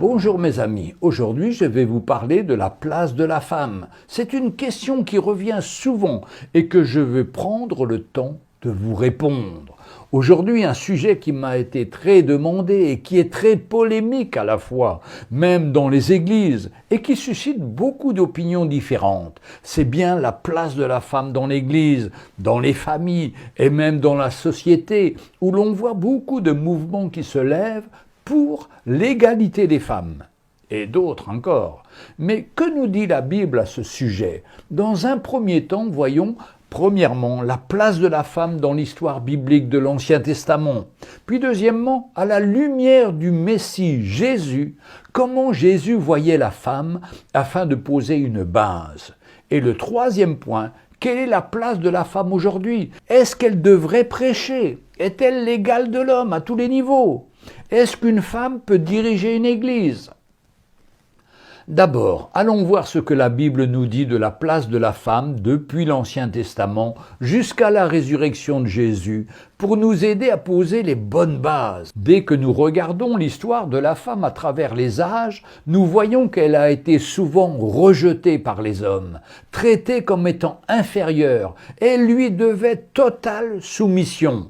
Bonjour mes amis, aujourd'hui je vais vous parler de la place de la femme. C'est une question qui revient souvent et que je vais prendre le temps de vous répondre. Aujourd'hui, un sujet qui m'a été très demandé et qui est très polémique à la fois, même dans les églises, et qui suscite beaucoup d'opinions différentes. C'est bien la place de la femme dans l'église, dans les familles et même dans la société, où l'on voit beaucoup de mouvements qui se lèvent pour l'égalité des femmes, et d'autres encore. Mais que nous dit la Bible à ce sujet? Dans un premier temps, voyons premièrement la place de la femme dans l'histoire biblique de l'Ancien Testament. Puis deuxièmement, à la lumière du Messie Jésus, comment Jésus voyait la femme afin de poser une base. Et le troisième point, quelle est la place de la femme aujourd'hui? Est-ce qu'elle devrait prêcher? Est-elle l'égale de l'homme à tous les niveaux? Est-ce qu'une femme peut diriger une église? D'abord, allons voir ce que la Bible nous dit de la place de la femme depuis l'Ancien Testament jusqu'à la résurrection de Jésus pour nous aider à poser les bonnes bases. Dès que nous regardons l'histoire de la femme à travers les âges, nous voyons qu'elle a été souvent rejetée par les hommes, traitée comme étant inférieure. Elle lui devait totale soumission.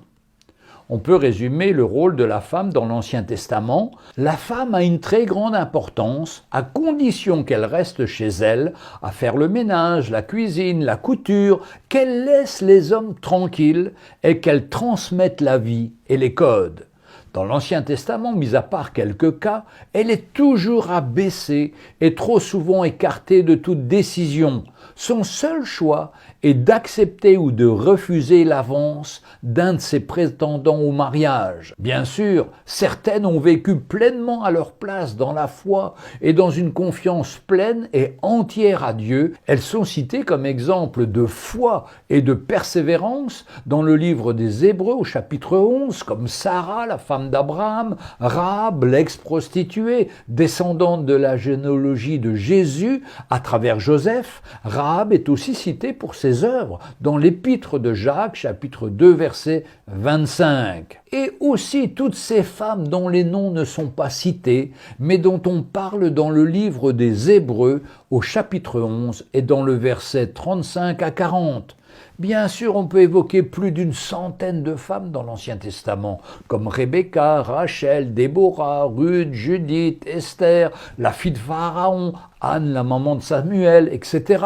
On peut résumer le rôle de la femme dans l'Ancien Testament. La femme a une très grande importance, à condition qu'elle reste chez elle, à faire le ménage, la cuisine, la couture, qu'elle laisse les hommes tranquilles et qu'elle transmette la vie et les codes. Dans l'Ancien Testament, mis à part quelques cas, elle est toujours abaissée et trop souvent écartée de toute décision. Son seul choix est d'accepter ou de refuser l'avance d'un de ses prétendants au mariage. Bien sûr, certaines ont vécu pleinement à leur place dans la foi et dans une confiance pleine et entière à Dieu. Elles sont citées comme exemple de foi et de persévérance dans le livre des Hébreux au chapitre 11, comme Sarah, la femme d'Abraham, Rahab, l'ex-prostituée, descendante de la généalogie de Jésus à travers Joseph. Rahab est aussi citée pour ses œuvres dans l'épître de Jacques, chapitre 2, verset 25. Et aussi toutes ces femmes dont les noms ne sont pas cités, mais dont on parle dans le livre des Hébreux au chapitre 11 et dans le verset 35 à 40. Bien sûr, on peut évoquer plus d'une centaine de femmes dans l'Ancien Testament, comme Rebecca, Rachel, Déborah, Ruth, Judith, Esther, la fille de Pharaon, Anne, la maman de Samuel, etc.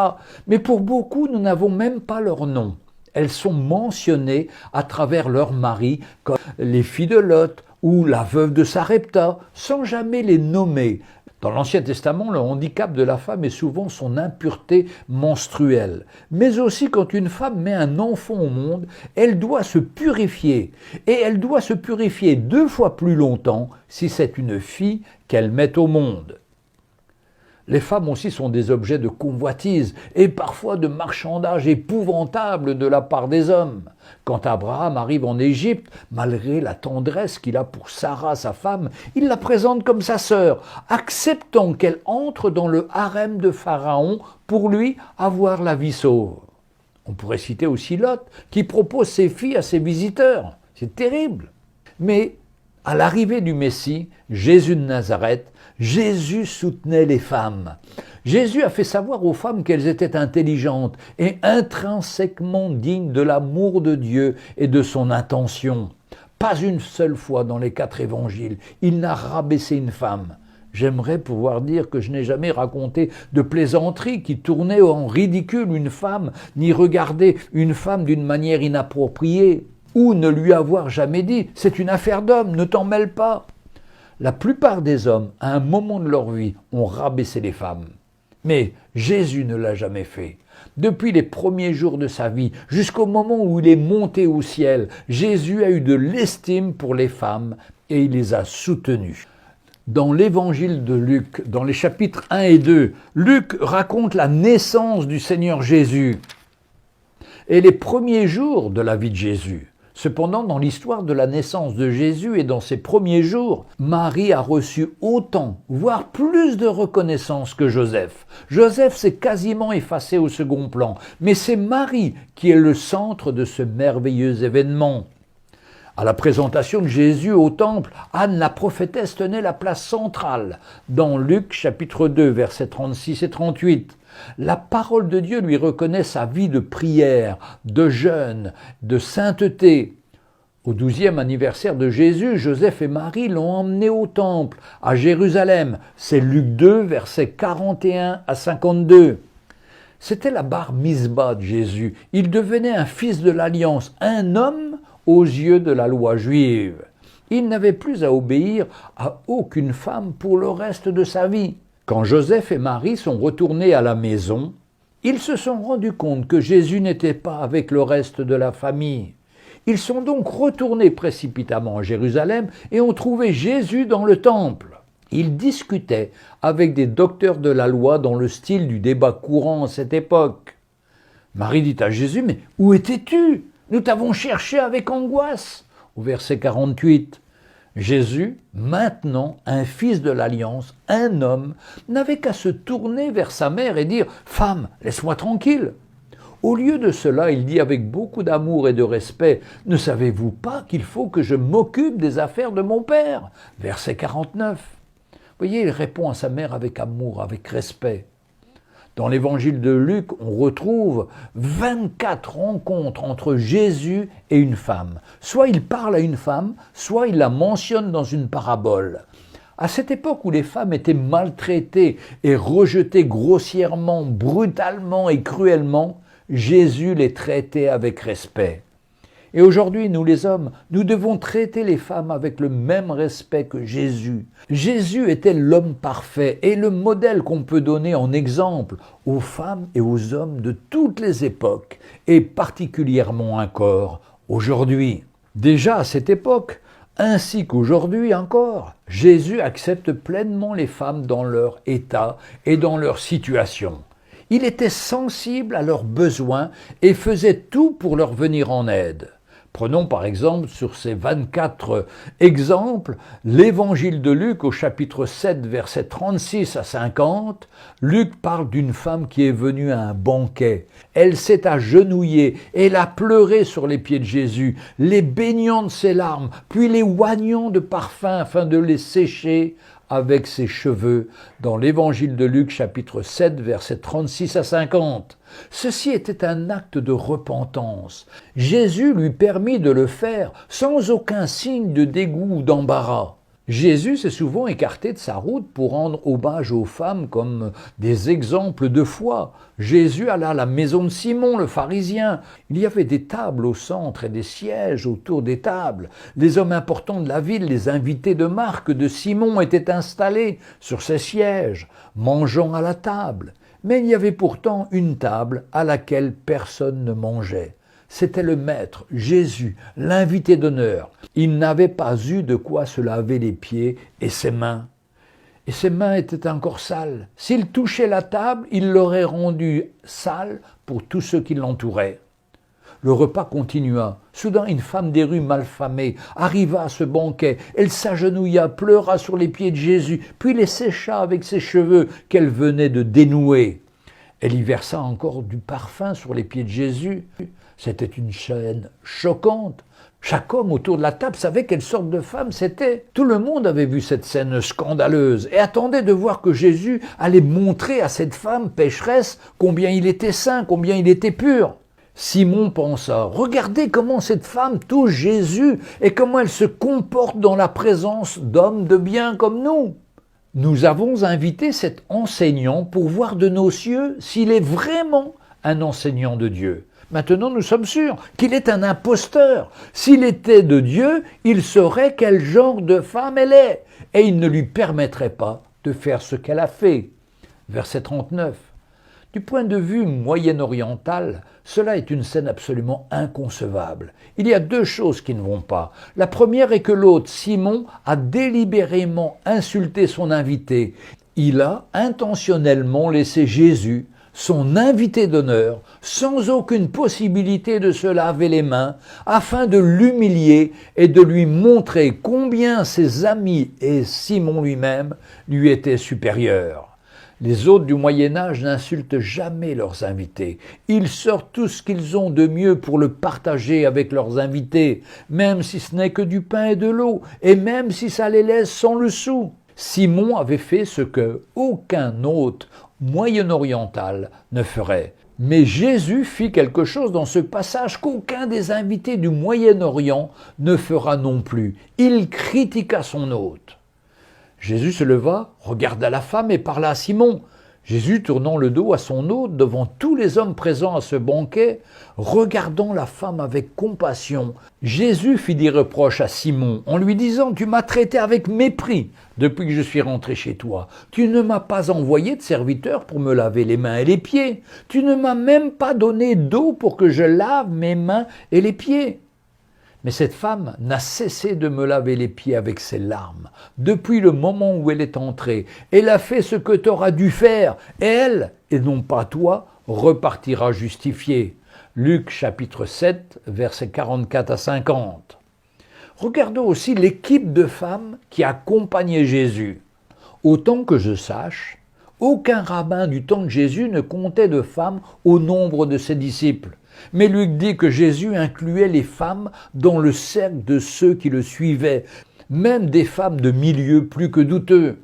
Mais pour beaucoup, nous n'avons même pas leur nom. Elles sont mentionnées à travers leurs maris, comme les filles de Lot ou la veuve de Sarepta, sans jamais les nommer. Dans l'Ancien Testament, le handicap de la femme est souvent son impureté menstruelle. Mais aussi quand une femme met un enfant au monde, elle doit se purifier. Et elle doit se purifier 2 fois plus longtemps si c'est une fille qu'elle met au monde. Les femmes aussi sont des objets de convoitise et parfois de marchandage épouvantable de la part des hommes. Quand Abraham arrive en Égypte, malgré la tendresse qu'il a pour Sarah, sa femme, il la présente comme sa sœur, acceptant qu'elle entre dans le harem de Pharaon pour lui avoir la vie sauve. On pourrait citer aussi Lot, qui propose ses filles à ses visiteurs. C'est terrible. Mais à l'arrivée du Messie, Jésus de Nazareth, Jésus soutenait les femmes. Jésus a fait savoir aux femmes qu'elles étaient intelligentes et intrinsèquement dignes de l'amour de Dieu et de son intention. Pas une seule fois dans les 4 évangiles, il n'a rabaissé une femme. J'aimerais pouvoir dire que je n'ai jamais raconté de plaisanterie qui tournait en ridicule une femme, ni regardé une femme d'une manière inappropriée, ou ne lui avoir jamais dit « c'est une affaire d'homme, ne t'en mêle pas ». La plupart des hommes, à un moment de leur vie, ont rabaissé les femmes. Mais Jésus ne l'a jamais fait. Depuis les premiers jours de sa vie, jusqu'au moment où il est monté au ciel, Jésus a eu de l'estime pour les femmes et il les a soutenues. Dans l'évangile de Luc, dans les chapitres 1 et 2, Luc raconte la naissance du Seigneur Jésus et les premiers jours de la vie de Jésus. Cependant, dans l'histoire de la naissance de Jésus et dans ses premiers jours, Marie a reçu autant, voire plus de reconnaissance que Joseph. Joseph s'est quasiment effacé au second plan, mais c'est Marie qui est le centre de ce merveilleux événement. À la présentation de Jésus au temple, Anne la prophétesse tenait la place centrale dans Luc chapitre 2, versets 36 et 38. La parole de Dieu lui reconnaît sa vie de prière, de jeûne, de sainteté. Au 12e anniversaire de Jésus, Joseph et Marie l'ont emmené au temple, à Jérusalem. C'est Luc 2, versets 41 à 52. C'était la bar mitzvah de Jésus. Il devenait un fils de l'alliance, un homme aux yeux de la loi juive. Il n'avait plus à obéir à aucune femme pour le reste de sa vie. Quand Joseph et Marie sont retournés à la maison, ils se sont rendus compte que Jésus n'était pas avec le reste de la famille. Ils sont donc retournés précipitamment à Jérusalem et ont trouvé Jésus dans le temple. Ils discutaient avec des docteurs de la loi dans le style du débat courant à cette époque. Marie dit à Jésus, « Mais où étais-tu ? Nous t'avons cherché avec angoisse. » Au verset 48. Jésus, maintenant un fils de l'alliance, un homme, n'avait qu'à se tourner vers sa mère et dire « Femme, laisse-moi tranquille !» Au lieu de cela, il dit avec beaucoup d'amour et de respect « Ne savez-vous pas qu'il faut que je m'occupe des affaires de mon père ?» Verset 49. Vous voyez, il répond à sa mère avec amour, avec respect. Dans l'évangile de Luc, on retrouve 24 rencontres entre Jésus et une femme. Soit il parle à une femme, soit il la mentionne dans une parabole. À cette époque où les femmes étaient maltraitées et rejetées grossièrement, brutalement et cruellement, Jésus les traitait avec respect. Et aujourd'hui, nous les hommes, nous devons traiter les femmes avec le même respect que Jésus. Jésus était l'homme parfait et le modèle qu'on peut donner en exemple aux femmes et aux hommes de toutes les époques, et particulièrement encore aujourd'hui. Déjà à cette époque, ainsi qu'aujourd'hui encore, Jésus accepte pleinement les femmes dans leur état et dans leur situation. Il était sensible à leurs besoins et faisait tout pour leur venir en aide. Prenons par exemple sur ces 24 exemples l'évangile de Luc au chapitre 7, versets 36 à 50. Luc parle d'une femme qui est venue à un banquet. Elle s'est agenouillée, elle a pleuré sur les pieds de Jésus, les baignant de ses larmes, puis les oignant de parfum afin de les sécher avec ses cheveux, dans l'évangile de Luc chapitre 7, versets 36 à 50. Ceci était un acte de repentance. Jésus lui permit de le faire sans aucun signe de dégoût ou d'embarras. Jésus s'est souvent écarté de sa route pour rendre hommage aux femmes comme des exemples de foi. Jésus alla à la maison de Simon, le pharisien. Il y avait des tables au centre et des sièges autour des tables. Les hommes importants de la ville, les invités de Marc, de Simon, étaient installés sur ces sièges, mangeant à la table. Mais il y avait pourtant une table à laquelle personne ne mangeait. C'était le maître, Jésus, l'invité d'honneur. Il n'avait pas eu de quoi se laver les pieds et ses mains. Et ses mains étaient encore sales. S'il touchait la table, il l'aurait rendue sale pour tous ceux qui l'entouraient. Le repas continua. Soudain, une femme des rues malfamée arriva à ce banquet. Elle s'agenouilla, pleura sur les pieds de Jésus, puis les sécha avec ses cheveux qu'elle venait de dénouer. Elle y versa encore du parfum sur les pieds de Jésus. C'était une scène choquante. Chaque homme autour de la table savait quelle sorte de femme c'était. Tout le monde avait vu cette scène scandaleuse et attendait de voir que Jésus allait montrer à cette femme pécheresse combien il était saint, combien il était pur. Simon pensa, regardez comment cette femme touche Jésus et comment elle se comporte dans la présence d'hommes de bien comme nous. Nous avons invité cet enseignant pour voir de nos cieux s'il est vraiment un enseignant de Dieu. Maintenant, nous sommes sûrs qu'il est un imposteur. S'il était de Dieu, il saurait quel genre de femme elle est, et il ne lui permettrait pas de faire ce qu'elle a fait. Verset 39. Du point de vue moyen-oriental, cela est une scène absolument inconcevable. Il y a deux choses qui ne vont pas. La première est que l'hôte, Simon, a délibérément insulté son invité. Il a intentionnellement laissé Jésus, son invité d'honneur, sans aucune possibilité de se laver les mains, afin de l'humilier et de lui montrer combien ses amis et Simon lui-même lui étaient supérieurs. Les hôtes du Moyen-Âge n'insultent jamais leurs invités. Ils sortent tout ce qu'ils ont de mieux pour le partager avec leurs invités, même si ce n'est que du pain et de l'eau, et même si ça les laisse sans le sou. Simon avait fait ce que aucun hôte moyen-oriental ne ferait. Mais Jésus fit quelque chose dans ce passage qu'aucun des invités du Moyen-Orient ne fera non plus. Il critiqua son hôte. Jésus se leva, regarda la femme et parla à Simon. Jésus, tournant le dos à son hôte devant tous les hommes présents à ce banquet, regardant la femme avec compassion, Jésus fit des reproches à Simon en lui disant « Tu m'as traité avec mépris depuis que je suis rentré chez toi. Tu ne m'as pas envoyé de serviteur pour me laver les mains et les pieds. Tu ne m'as même pas donné d'eau pour que je lave mes mains et les pieds. » Mais cette femme n'a cessé de me laver les pieds avec ses larmes. Depuis le moment où elle est entrée, elle a fait ce que tu auras dû faire. Et elle, et non pas toi, repartira justifiée. Luc chapitre 7, versets 44 à 50. Regardons aussi l'équipe de femmes qui accompagnait Jésus. Autant que je sache, aucun rabbin du temps de Jésus ne comptait de femmes au nombre de ses disciples. Mais Luc dit que Jésus incluait les femmes dans le cercle de ceux qui le suivaient, même des femmes de milieux plus que douteux.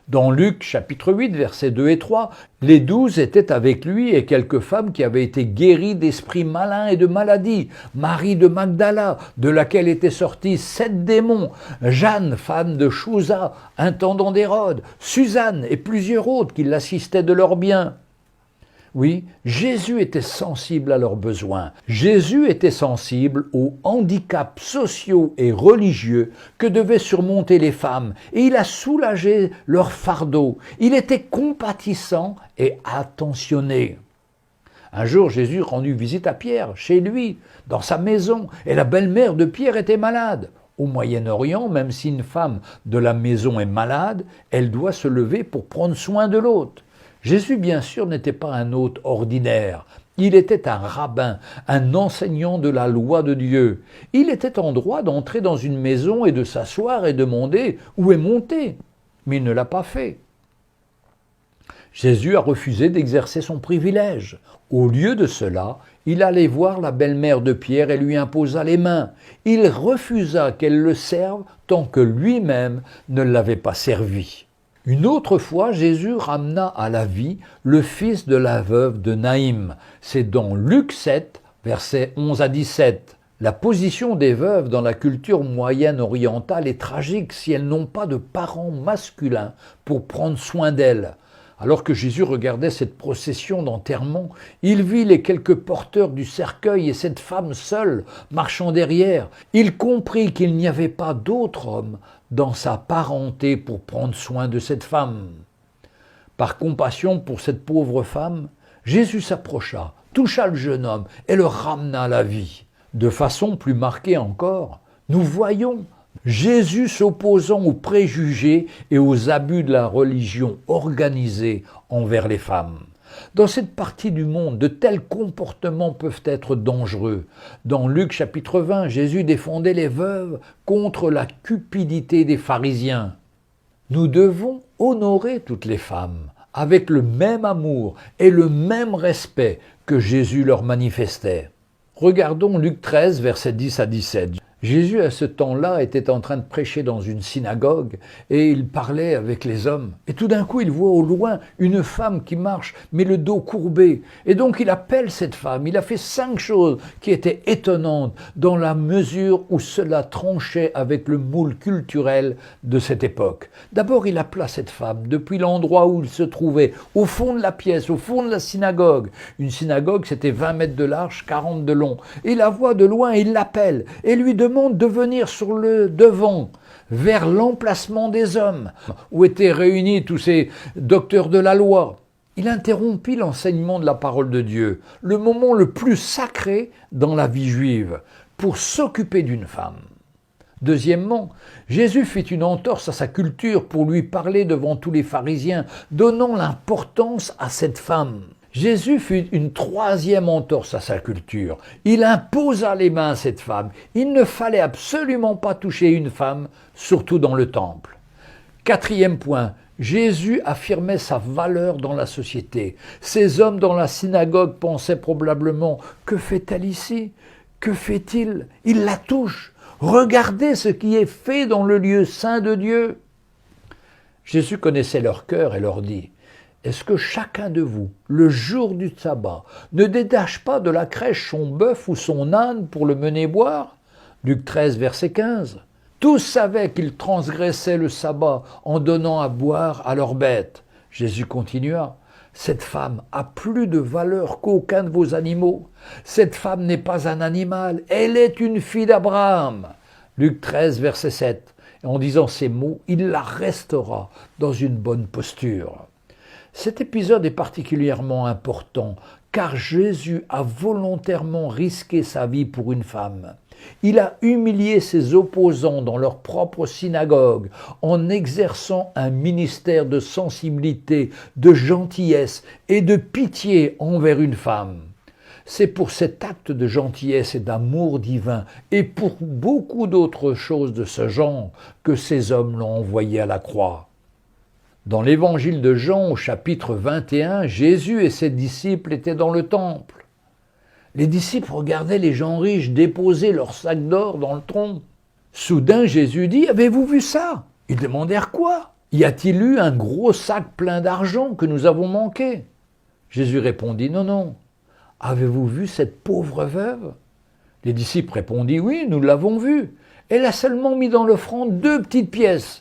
Dans Luc chapitre 8, versets 2 et 3, les 12 étaient avec lui et quelques femmes qui avaient été guéries d'esprits malins et de maladies. Marie de Magdala, de laquelle étaient sortis 7 démons, Jeanne, femme de Chouza, intendant d'Hérode, Suzanne et plusieurs autres qui l'assistaient de leurs biens. Oui, Jésus était sensible à leurs besoins. Jésus était sensible aux handicaps sociaux et religieux que devaient surmonter les femmes, et il a soulagé leur fardeau. Il était compatissant et attentionné. Un jour, Jésus rendit visite à Pierre, chez lui, dans sa maison, et la belle-mère de Pierre était malade. Au Moyen-Orient, même si une femme de la maison est malade, elle doit se lever pour prendre soin de l'autre. Jésus, bien sûr, n'était pas un hôte ordinaire. Il était un rabbin, un enseignant de la loi de Dieu. Il était en droit d'entrer dans une maison et de s'asseoir et demander où est mon thé. Mais il ne l'a pas fait. Jésus a refusé d'exercer son privilège. Au lieu de cela, il allait voir la belle-mère de Pierre et lui imposa les mains. Il refusa qu'elle le serve tant que lui-même ne l'avait pas servi. Une autre fois, Jésus ramena à la vie le fils de la veuve de Naïm. C'est dans Luc 7, versets 11 à 17. La position des veuves dans la culture moyenne-orientale est tragique si elles n'ont pas de parents masculins pour prendre soin d'elles. Alors que Jésus regardait cette procession d'enterrement, il vit les quelques porteurs du cercueil et cette femme seule marchant derrière. Il comprit qu'il n'y avait pas d'autre homme dans sa parenté pour prendre soin de cette femme. Par compassion pour cette pauvre femme, Jésus s'approcha, toucha le jeune homme et le ramena à la vie. De façon plus marquée encore, nous voyons Jésus s'opposant aux préjugés et aux abus de la religion organisée envers les femmes. Dans cette partie du monde, de tels comportements peuvent être dangereux. Dans Luc chapitre 20, Jésus défendait les veuves contre la cupidité des pharisiens. Nous devons honorer toutes les femmes avec le même amour et le même respect que Jésus leur manifestait. Regardons Luc 13, versets 10 à 17. Jésus, à ce temps-là, était en train de prêcher dans une synagogue et il parlait avec les hommes. Et tout d'un coup, il voit au loin une femme qui marche, mais le dos courbé. Et donc, il appelle cette femme. Il a fait 5 choses qui étaient étonnantes dans la mesure où cela tranchait avec le moule culturel de cette époque. D'abord, il appela cette femme depuis l'endroit où il se trouvait, au fond de la pièce, au fond de la synagogue. Une synagogue, c'était 20 mètres de large, 40 de long. Et il la voit de loin, il l'appelle et lui demande de venir sur le devant, vers l'emplacement des hommes, où étaient réunis tous ces docteurs de la loi. Il interrompit l'enseignement de la parole de Dieu, le moment le plus sacré dans la vie juive, pour s'occuper d'une femme. Deuxièmement, Jésus fit une entorse à sa culture pour lui parler devant tous les pharisiens, donnant l'importance à cette femme. Jésus fit une troisième entorse à sa culture. Il imposa les mains à cette femme. Il ne fallait absolument pas toucher une femme, surtout dans le temple. Quatrième point, Jésus affirmait sa valeur dans la société. Ces hommes dans la synagogue pensaient probablement « Que fait-elle ici? Que fait-il? Il la touche. Regardez ce qui est fait dans le lieu saint de Dieu. » Jésus connaissait leur cœur et leur dit « Est-ce que chacun de vous, le jour du sabbat, ne détache pas de la crèche son bœuf ou son âne pour le mener boire ?» Luc 13, verset 15. Tous savaient qu'ils transgressaient le sabbat en donnant à boire à leurs bêtes. Jésus continua. Cette femme a plus de valeur qu'aucun de vos animaux. Cette femme n'est pas un animal, elle est une fille d'Abraham. Luc 13, verset 7. Et en disant ces mots, il la restera dans une bonne posture. Cet épisode est particulièrement important car Jésus a volontairement risqué sa vie pour une femme. Il a humilié ses opposants dans leur propre synagogue en exerçant un ministère de sensibilité, de gentillesse et de pitié envers une femme. C'est pour cet acte de gentillesse et d'amour divin et pour beaucoup d'autres choses de ce genre que ces hommes l'ont envoyé à la croix. Dans l'évangile de Jean au chapitre 21, Jésus et ses disciples étaient dans le temple. Les disciples regardaient les gens riches déposer leurs sacs d'or dans le tronc. Soudain, Jésus dit « Avez-vous vu ça ?» Ils demandèrent « Quoi ? Y a-t-il eu un gros sac plein d'argent que nous avons manqué ?» Jésus répondit « Non, non. Avez-vous vu cette pauvre veuve ?» Les disciples répondirent « Oui, nous l'avons vue. Elle a seulement mis dans l'offrande 2 petites pièces. »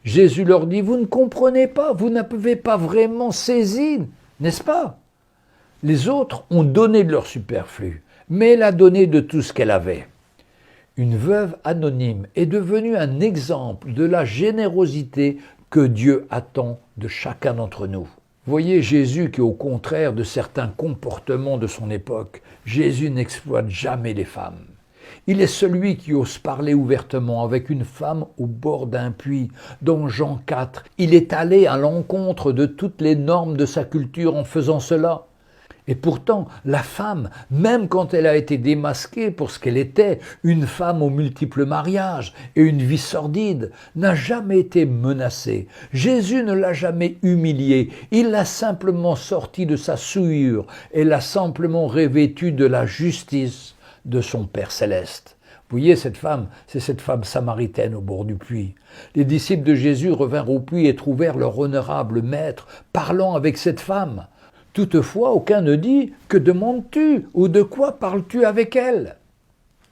Jésus leur dit « Vous ne comprenez pas, vous n'avez pas vraiment saisi, n'est-ce pas ? Les autres ont donné de leur superflu, mais elle a donné de tout ce qu'elle avait. » Une veuve anonyme est devenue un exemple de la générosité que Dieu attend de chacun d'entre nous. Voyez Jésus qui, au contraire de certains comportements de son époque, Jésus n'exploite jamais les femmes. Il est celui qui ose parler ouvertement avec une femme au bord d'un puits. Dans Jean 4, il est allé à l'encontre de toutes les normes de sa culture en faisant cela. Et pourtant, la femme, même quand elle a été démasquée pour ce qu'elle était, une femme aux multiples mariages et une vie sordide, n'a jamais été menacée. Jésus ne l'a jamais humiliée, il l'a simplement sortie de sa souillure et l'a simplement revêtue de la justice de son Père céleste. Vous voyez cette femme, c'est cette femme samaritaine au bord du puits. Les disciples de Jésus revinrent au puits et trouvèrent leur honorable maître parlant avec cette femme. Toutefois, aucun ne dit « Que demandes-tu » ou « De quoi parles-tu avec elle ?»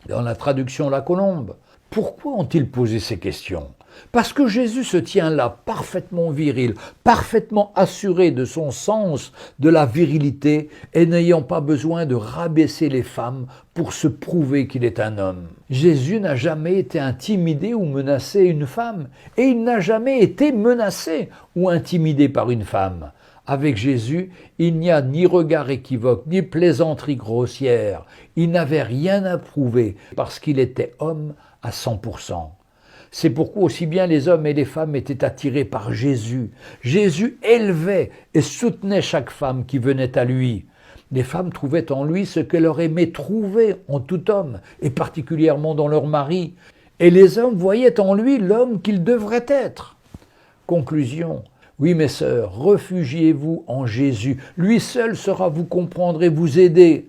Dans la traduction La Colombe. Pourquoi ont-ils posé ces questions? Parce que Jésus se tient là, parfaitement viril, parfaitement assuré de son sens de la virilité et n'ayant pas besoin de rabaisser les femmes pour se prouver qu'il est un homme. Jésus n'a jamais été intimidé ou menacé une femme et il n'a jamais été menacé ou intimidé par une femme. Avec Jésus, il n'y a ni regard équivoque, ni plaisanterie grossière. Il n'avait rien à prouver parce qu'il était homme à 100%. C'est pourquoi aussi bien les hommes et les femmes étaient attirés par Jésus. Jésus élevait et soutenait chaque femme qui venait à lui. Les femmes trouvaient en lui ce qu'elles auraient aimé trouver en tout homme, et particulièrement dans leur mari. Et les hommes voyaient en lui l'homme qu'il devrait être. Conclusion. Oui, mes sœurs, réfugiez-vous en Jésus. Lui seul saura vous comprendre et vous aider.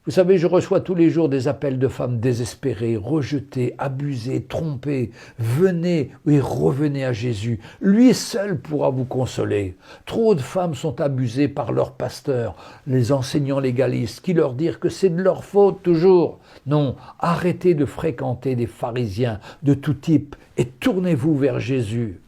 Vous savez, je reçois tous les jours des appels de femmes désespérées, rejetées, abusées, trompées. Venez et revenez à Jésus. Lui seul pourra vous consoler. Trop de femmes sont abusées par leurs pasteurs, les enseignants légalistes, qui leur disent que c'est de leur faute toujours. Non, arrêtez de fréquenter des pharisiens de tout type et tournez-vous vers Jésus.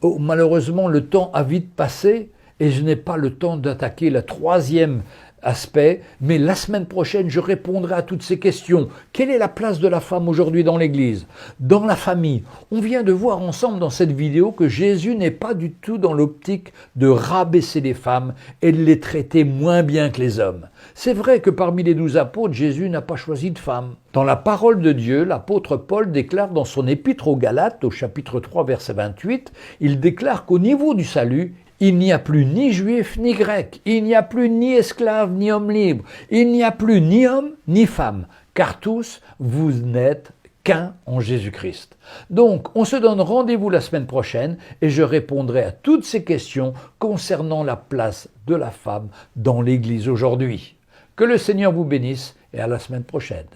Oh, malheureusement, le temps a vite passé et je n'ai pas le temps d'attaquer le 3e aspect, mais la semaine prochaine, je répondrai à toutes ces questions. Quelle est la place de la femme aujourd'hui dans l'Église, dans la famille? On vient de voir ensemble dans cette vidéo que Jésus n'est pas du tout dans l'optique de rabaisser les femmes et de les traiter moins bien que les hommes. C'est vrai que parmi les 12 apôtres, Jésus n'a pas choisi de femme. Dans la parole de Dieu, l'apôtre Paul déclare dans son épître aux Galates, au chapitre 3, verset 28, il déclare qu'au niveau du salut, il n'y a plus ni juif ni grec, il n'y a plus ni esclave ni homme libre, il n'y a plus ni homme ni femme, car tous vous n'êtes qu'un en Jésus-Christ. Donc, on se donne rendez-vous la semaine prochaine et je répondrai à toutes ces questions concernant la place de la femme dans l'Église aujourd'hui. Que le Seigneur vous bénisse et à la semaine prochaine.